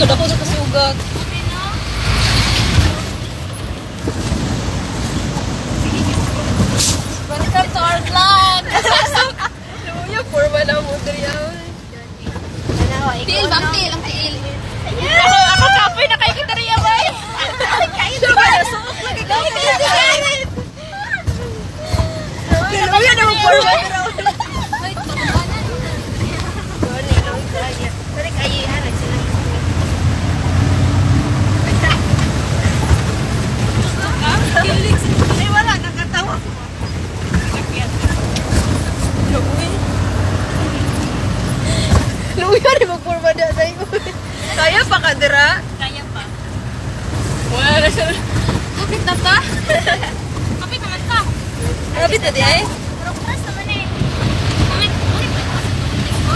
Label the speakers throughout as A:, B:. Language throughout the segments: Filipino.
A: Ako sa kasugat. Welcome to our vlog! Luya, forma na mo diriya. Tiil, ma'am, tiil. Ang tiil. Ako kapoy na kayo kita riya, bay. Kayo na ba? Suok na kagawin. Luya na mo forma. Wait, pagkabanan. Sorry, kayo halag sila. Ay, wala, nakatawa. Luya rin magporma na sa'yo. Kaya pa ka, Dira?
B: Kaya pa.
A: Wala na siya.
B: Kapit na pa? Kapit naman ka.
A: Kapit na di ay?
B: Pero bukas naman eh. Ulit pa yung kasatulis ko.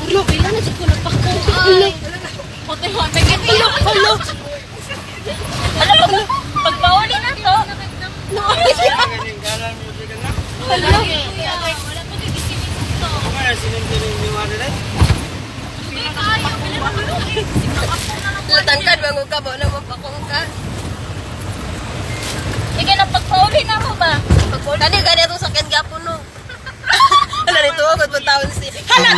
A: Ulo, kailan na siya ko nagpako.
B: Ay. Hote-hote.
A: Ulo.
B: Pagpauli na to.
A: Ulo.
B: Wala po gigisingin to. Hindi kayo. Pila na maluli. Sinakap na lang.
A: Latangkad, bango ka ba? Wala mapakong ka.
B: Sige na, pagpauli na mo ba?
A: Kani, gani itong sakyan gapo, no? Hala, nito ako, itong taon si... Hala!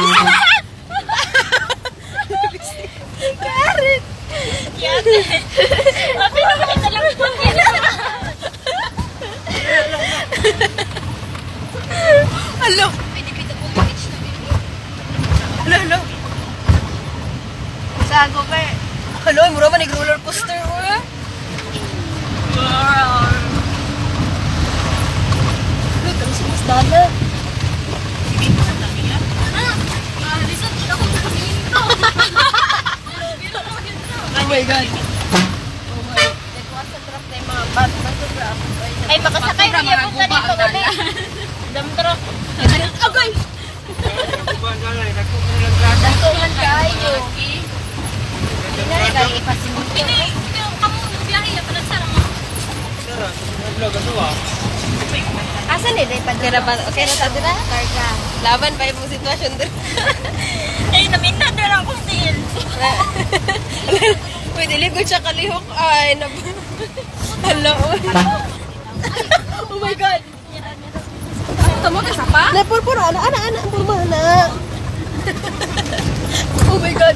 A: Karit!
B: Yate. Sabi naman ito lang po.
A: Alo!
B: Pwede po package na bili.
A: Alo!
B: Sago ka eh.
A: Alo, mura man nag-roller coaster, oh. Alo, kami si Mas Dala.
B: Listen, kita ko kusingin to.
A: Oh my God.
B: Ay, makasakay na niya punta dito gali. Damtro. Agay! Dantungan kayo. Hindi na rin kayo ipasimito. Hindi, kamu biyahe ya pala sarang.
A: Asan eh, pa kira ba? Okay na sa dira?
B: Karga.
A: Laban pa yung sitwasyon dira.
B: Ay, naminda na lang kong tiil.
A: Pwede ligod siya kalihok. Ay, Hello. Oh my God.
B: Tamo ka sa pa?
A: Puro, ana, purma na. Oh my God.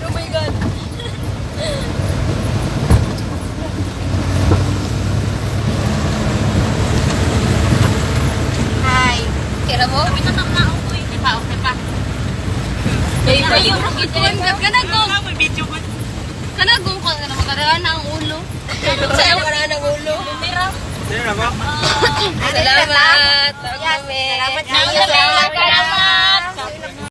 B: Hi.
A: Kira mo?
B: Sabi na tam na ako eh. Di pa, okay pa. Ayun, kanagong ka na makaraan na ang ulo.
A: Sa'yo ka na ng ulo.
B: Mira.
A: Salamat. Salamat.
B: Salamat.